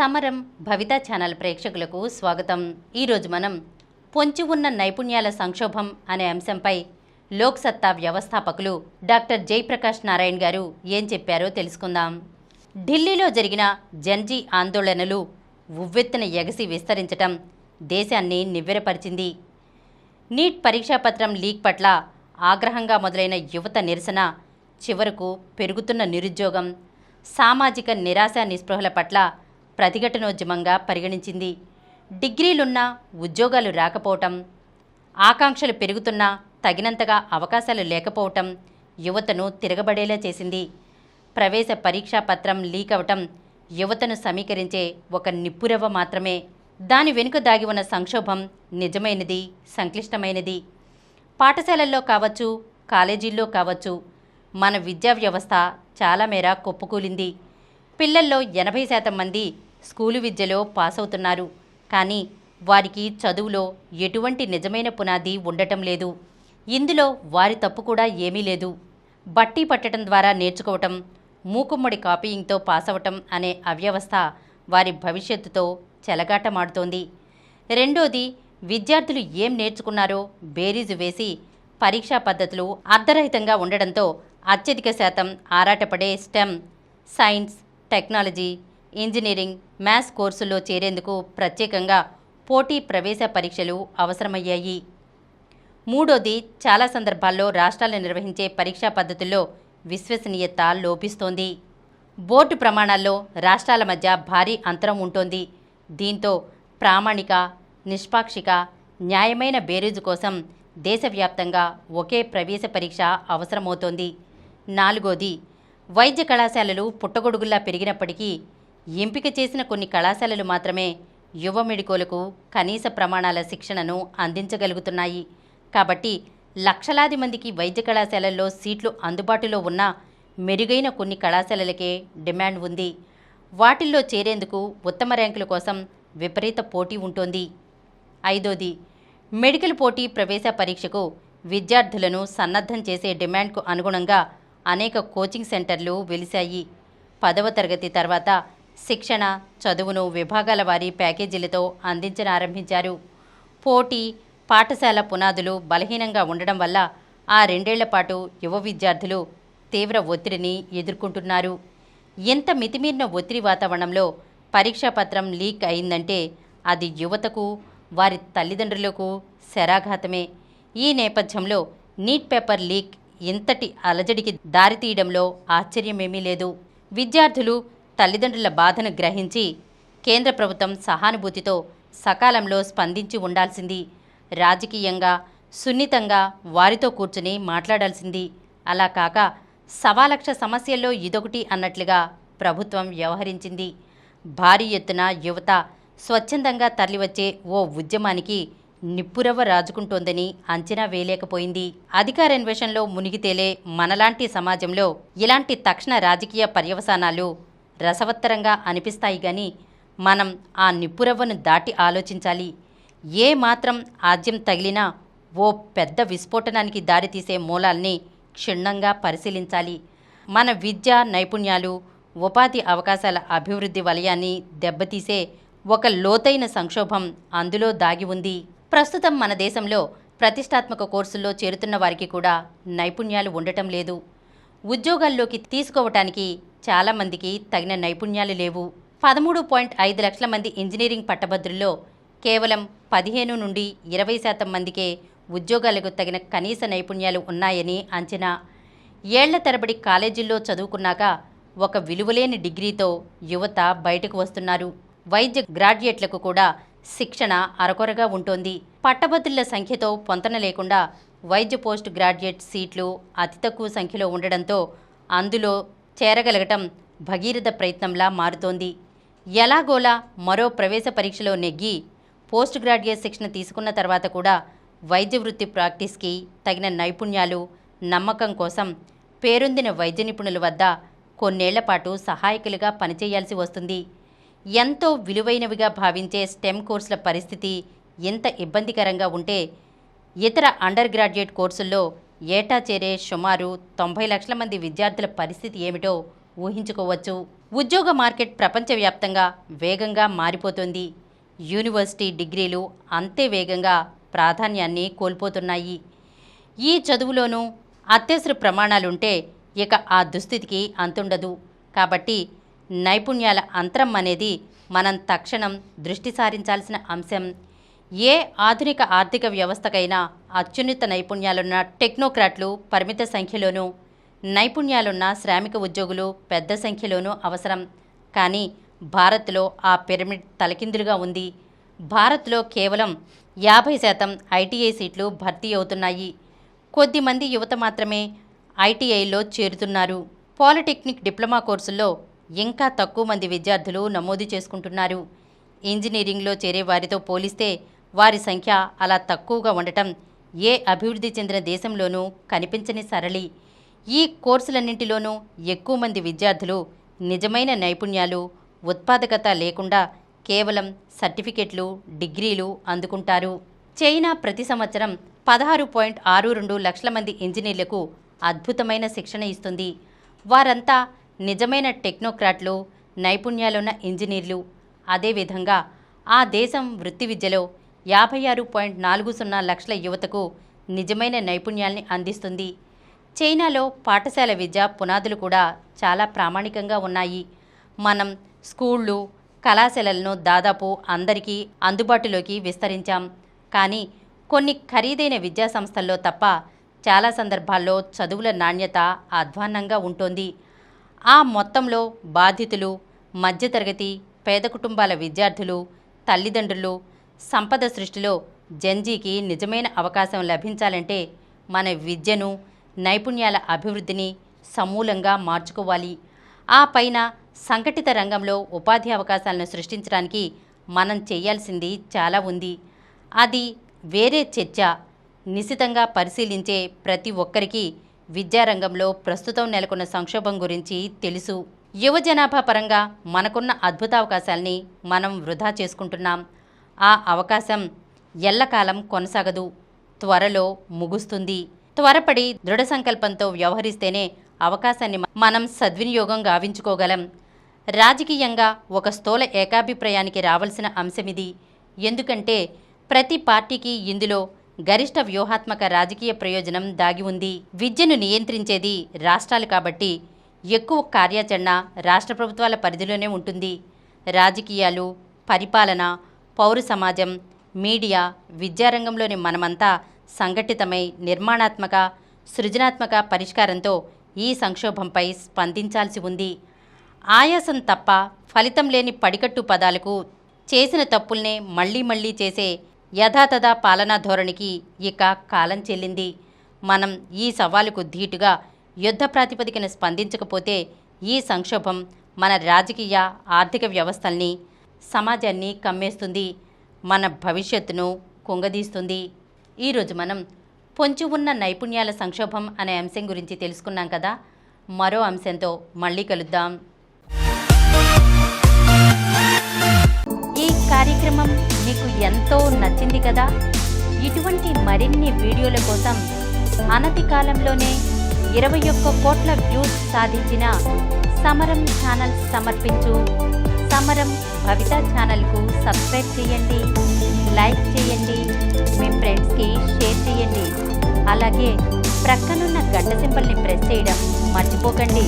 సమరం భవిత ఛానల్ ప్రేక్షకులకు స్వాగతం. ఈరోజు మనం పొంచి ఉన్న నైపుణ్యాల సంక్షోభం అనే అంశంపై లోక్ సత్తా వ్యవస్థాపకులు డాక్టర్ జయప్రకాష్ నారాయణ్ గారు ఏం చెప్పారో తెలుసుకుందాం. ఢిల్లీలో జరిగిన జన్జీ ఆందోళనలు ఉవ్వెత్తున ఎగసి విస్తరించటం దేశాన్ని నివ్వెరపరిచింది. నీట్ పరీక్షాపత్రం లీక్ పట్ల ఆగ్రహంగా మొదలైన యువత నిరసన చివరకు పెరుగుతున్న నిరుద్యోగం, సామాజిక నిరాశ నిస్పృహల పట్ల ప్రతిఘటనోద్యమంగా పరిగణించింది. డిగ్రీలున్నా ఉద్యోగాలు రాకపోవటం, ఆకాంక్షలు పెరుగుతున్నా తగినంతగా అవకాశాలు లేకపోవటం యువతను తిరగబడేలా చేసింది. ప్రవేశ పరీక్షా పత్రం లీక్ అవటం యువతను సమీకరించే ఒక నిప్పురవ్వ మాత్రమే. దాని వెనుక దాగి ఉన్న సంక్షోభం నిజమైనది, సంక్లిష్టమైనది. పాఠశాలల్లో కావచ్చు, కాలేజీల్లో కావచ్చు, మన విద్యా వ్యవస్థ చాలా మేర కుప్పకూలింది. పిల్లల్లో 80% మంది స్కూలు విద్యలో పాస్ అవుతున్నారు. కానీ వారికి చదువులో ఎటువంటి నిజమైన పునాది ఉండటం లేదు. ఇందులో వారి తప్పు కూడా ఏమీ లేదు. బట్టి పట్టడం ద్వారా నేర్చుకోవటం, మూకుమ్మడి కాపీయింగ్తో పాస్ అవటం అనే అవ్యవస్థ వారి భవిష్యత్తుతో చెలగాటమాడుతోంది. రెండోది, విద్యార్థులు ఏం నేర్చుకున్నారో బేరీజు వేసి పరీక్షా పద్ధతులు అర్ధరహితంగా ఉండడంతో అత్యధిక శాతం ఆరాటపడే STEM, science, technology, engineering, maths కోర్సుల్లో చేరేందుకు ప్రత్యేకంగా పోటీ ప్రవేశ పరీక్షలు అవసరమయ్యాయి. మూడోది, చాలా సందర్భాల్లో రాష్ట్రాలు నిర్వహించే పరీక్షా పద్ధతుల్లో విశ్వసనీయత లోపిస్తోంది. బోర్డు ప్రమాణాల్లో రాష్ట్రాల మధ్య భారీ అంతరం ఉంటోంది. దీంతో ప్రామాణిక, నిష్పాక్షిక, న్యాయమైన బేరీజు కోసం దేశవ్యాప్తంగా ఒకే ప్రవేశ పరీక్ష అవసరమవుతోంది. నాలుగోది, వైద్య కళాశాలలు పుట్టగొడుగుల్లా పెరిగినప్పటికీ ఎంపిక చేసిన కొన్ని కళాశాలలు మాత్రమే యువ మెడికోలకు కనీస ప్రమాణాల శిక్షణను అందించగలుగుతున్నాయి. కాబట్టి లక్షలాది మందికి వైద్య కళాశాలల్లో సీట్లు అందుబాటులో ఉన్న మెరుగైన కొన్ని కళాశాలలకే డిమాండ్ ఉంది. వాటిల్లో చేరేందుకు ఉత్తమ ర్యాంకుల కోసం విపరీత పోటీ ఉంటోంది. ఐదోది, మెడికల్ పోటీ ప్రవేశ పరీక్షకు విద్యార్థులను సన్నద్ధం చేసే డిమాండ్కు అనుగుణంగా అనేక కోచింగ్ సెంటర్లు వెలిశాయి. 10వ తరగతి తర్వాత శిక్షణ, చదువును విభాగాల వారీ ప్యాకేజీలతో అందించనారంభించారు. పోటీ, పాఠశాల పునాదులు బలహీనంగా ఉండడం వల్ల ఆ 2 ఏళ్ల పాటు యువ విద్యార్థులు తీవ్ర ఒత్తిడిని ఎదుర్కొంటున్నారు. ఎంత మితిమీరిన ఒత్తిడి వాతావరణంలో పరీక్షాపత్రం లీక్ అయిందంటే అది యువతకు, వారి తల్లిదండ్రులకు శరాఘాతమే. ఈ నేపథ్యంలో నీట్ పేపర్ లీక్ ఇంతటి అలజడికి దారితీయడంలో ఆశ్చర్యమేమీ లేదు. విద్యార్థులు, తల్లిదండ్రుల బాధను గ్రహించి కేంద్ర ప్రభుత్వం సహానుభూతితో సకాలంలో స్పందించి ఉండాల్సింది. రాజకీయంగా, సున్నితంగా వారితో కూర్చుని మాట్లాడాల్సింది. అలా కాక సవాలక్ష సమస్యల్లో ఇదొకటి అన్నట్లుగా ప్రభుత్వం వ్యవహరించింది. భారీ ఎత్తున యువత స్వచ్ఛందంగా తరలివచ్చే ఓ ఉద్యమానికి నిప్పురవ్వ రాజుకుంటోందని అంచనా వేయలేకపోయింది. అధికారాన్వేషణలో మునిగి తేలే మనలాంటి సమాజంలో ఇలాంటి తక్షణ రాజకీయ పర్యవసానాలు రసవత్తరంగా అనిపిస్తాయి. గాని మనం ఆ నిప్పురవ్వను దాటి ఆలోచించాలి. ఏ మాత్రం ఆజ్యం తగిలినా ఓ పెద్ద విస్ఫోటనానికి దారితీసే మూలాల్ని క్షుణ్ణంగా పరిశీలించాలి. మన విద్యా నైపుణ్యాలు, ఉపాధి అవకాశాల అభివృద్ధి వలయాన్ని దెబ్బతీసే ఒక లోతైన సంక్షోభం అందులో దాగి ఉంది. ప్రస్తుతం మన దేశంలో ప్రతిష్టాత్మక కోర్సుల్లో చేరుతున్న వారికి కూడా నైపుణ్యాలు ఉండటం లేదు. ఉద్యోగాల్లోకి తీసుకోవటానికి చాలామందికి తగిన నైపుణ్యాలు లేవు. 13.5 లక్షల మంది ఇంజనీరింగ్ పట్టభద్రుల్లో కేవలం 15 నుండి 20% మందికే ఉద్యోగాలకు తగిన కనీస నైపుణ్యాలు ఉన్నాయని అంచనా. ఏళ్ల తరబడి కాలేజీల్లో చదువుకున్నాక ఒక విలువలేని డిగ్రీతో యువత బయటకు వస్తున్నారు. వైద్య గ్రాడ్యుయేట్లకు కూడా శిక్షణ అరకొరగా ఉంటోంది. పట్టభద్రుల సంఖ్యతో పొంతన లేకుండా వైద్య పోస్ట్ గ్రాడ్యుయేట్ సీట్లు అతి తక్కువ సంఖ్యలో ఉండడంతో అందులో చేరగలగటం భగీరథ ప్రయత్నంలా మారుతోంది. ఎలాగోలా మరో ప్రవేశ పరీక్షలో నెగ్గి పోస్ట్ గ్రాడ్యుయేట్ శిక్షణ తీసుకున్న తర్వాత కూడా వైద్య వృత్తి ప్రాక్టీస్కి తగిన నైపుణ్యాలు, నమ్మకం కోసం పేరొందిన వైద్య నిపుణుల వద్ద కొన్నేళ్ల పాటు సహాయకులుగా పనిచేయాల్సి వస్తుంది. ఎంతో విలువైనవిగా భావించే స్టెమ్ కోర్సుల పరిస్థితి ఎంత ఇబ్బందికరంగా ఉంటే ఇతర అండర్ గ్రాడ్యుయేట్ కోర్సుల్లో ఏటా చేరే సుమారు 90 లక్షల మంది విద్యార్థుల పరిస్థితి ఏమిటో ఊహించుకోవచ్చు. ఉద్యోగ మార్కెట్ ప్రపంచవ్యాప్తంగా వేగంగా మారిపోతుంది. యూనివర్సిటీ డిగ్రీలు అంతే వేగంగా ప్రాధాన్యాన్ని కోల్పోతున్నాయి. ఈ చదువులోనూ అత్యవసర ప్రమాణాలుంటే ఇక ఆ దుస్థితికి అంతుండదు. కాబట్టి నైపుణ్యాల అంతరం అనేది మనం తక్షణం దృష్టి సారించాల్సిన అంశం. ఏ ఆధునిక ఆర్థిక వ్యవస్థకైనా అత్యున్నత నైపుణ్యాలున్న టెక్నోక్రాట్లు పరిమిత సంఖ్యలోనూ, నైపుణ్యాలున్న శ్రామిక ఉద్యోగులు పెద్ద సంఖ్యలోనూ అవసరం. కానీ భారత్లో ఆ పిరమిడ్ తలకిందులుగా ఉంది. భారత్లో కేవలం 50% ఐటీఐ సీట్లు భర్తీ అవుతున్నాయి. కొద్దిమంది యువత మాత్రమే ఐటీఐలో చేరుతున్నారు. పాలిటెక్నిక్ డిప్లొమా కోర్సుల్లో ఇంకా తక్కువ మంది విద్యార్థులు నమోదు చేసుకుంటున్నారు. ఇంజనీరింగ్లో చేరే వారితో పోలిస్తే వారి సంఖ్య అలా తక్కువగా ఉండటం ఏ అభివృద్ధి చెందిన దేశంలోనూ కనిపించని సరళి. ఈ కోర్సులన్నింటిలోనూ ఎక్కువ మంది విద్యార్థులు నిజమైన నైపుణ్యాలు, ఉత్పాదకత లేకుండా కేవలం సర్టిఫికెట్లు, డిగ్రీలు అందుకుంటారు. చైనా ప్రతి సంవత్సరం 16.62 లక్షల మంది ఇంజనీర్లకు అద్భుతమైన శిక్షణ ఇస్తుంది. వారంతా నిజమైన టెక్నోక్రాట్లు, నైపుణ్యాలున్న ఇంజనీర్లు. అదేవిధంగా ఆ దేశం వృత్తి విద్యలో 56.40 లక్షల యువతకు నిజమైన నైపుణ్యాల్ని అందిస్తుంది. చైనాలో పాఠశాల విద్య పునాదులు కూడా చాలా ప్రామాణికంగా ఉన్నాయి. మనం స్కూళ్ళు, కళాశాలలను దాదాపు అందరికీ అందుబాటులోకి విస్తరించాం. కానీ కొన్ని ఖరీదైన విద్యా సంస్థల్లో తప్ప చాలా సందర్భాల్లో చదువుల నాణ్యత అధ్వాన్నంగా ఉంటుంది. ఆ మొత్తంలో బాధితులు, మధ్యతరగతి, పేద కుటుంబాల విద్యార్థులు, తల్లిదండ్రులు, సంపద సృష్టిలో జంజీకి నిజమైన అవకాశం లభించాలంటే మన విద్యను, నైపుణ్యాల అభివృద్ధిని సమూలంగా మార్చుకోవాలి. ఆ పైన సంఘటిత రంగంలో ఉపాధి అవకాశాలను సృష్టించడానికి మనం చేయాల్సింది చాలా ఉంది. అది వేరే చర్చ. నిశితంగా పరిశీలించే ప్రతి ఒక్కరికి విద్యారంగంలో ప్రస్తుతం నెలకొన్న సంక్షోభం గురించి తెలుసు. యువ జనాభా పరంగా మనకున్న అద్భుతావకాశాల్ని మనం వృధా చేసుకుంటున్నాం. ఆ అవకాశం ఎల్లకాలం కొనసాగదు, త్వరలో ముగుస్తుంది. త్వరపడి దృఢ సంకల్పంతో వ్యవహరిస్తేనే అవకాశాన్ని మనం సద్వినియోగం గావించుకోగలం. రాజకీయంగా ఒక స్థూల ఏకాభిప్రాయానికి రావాల్సిన అంశమిది. ఎందుకంటే ప్రతి పార్టీకి ఇందులో గరిష్ట వ్యూహాత్మక రాజకీయ ప్రయోజనం దాగి ఉంది. విద్యను నియంత్రించేది రాష్ట్రాలు కాబట్టి ఎక్కువ కార్యాచరణ రాష్ట్ర ప్రభుత్వాల పరిధిలోనే ఉంటుంది. రాజకీయాలు, పరిపాలన, పౌర సమాజం, మీడియా, విద్యారంగంలోని మనమంతా సంఘటితమై నిర్మాణాత్మక, సృజనాత్మక పరిష్కారంతో ఈ సంక్షోభంపై స్పందించాల్సి ఉంది. ఆయాసం తప్ప ఫలితం లేని పడికట్టు పదాలకు, చేసిన తప్పుల్నే మళ్లీ మళ్లీ చేసే యథాతథ పాలనా ధోరణికి ఇక కాలం చెల్లింది. మనం ఈ సవాలుకు ధీటుగా యుద్ధ ప్రాతిపదికన స్పందించకపోతే ఈ సంక్షోభం మన రాజకీయ, ఆర్థిక వ్యవస్థల్ని, సమాజాన్ని కమ్మేస్తుంది, మన భవిష్యత్తును కుంగదీస్తుంది. ఈరోజు మనం పొంచి ఉన్న నైపుణ్యాల సంక్షోభం అనే అంశం గురించి తెలుసుకున్నాం కదా. మరో అంశంతో మళ్ళీ కలుద్దాం. ఈ కార్యక్రమం మీకు ఎంతో నచ్చింది కదా. ఇటువంటి మరిన్ని వీడియోల కోసం అనతి కాలంలోనే 21 కోట్ల వ్యూస్ సాధించిన సమరం ఛానల్ సమర్పించు సమరం భవిత ఛానల్కు సబ్స్క్రైబ్ చేయండి, లైక్ చేయండి, మీ ఫ్రెండ్స్కి షేర్ చేయండి. అలాగే ప్రక్కనున్న గంట సింబల్ని ప్రెస్ చేయడం మర్చిపోకండి.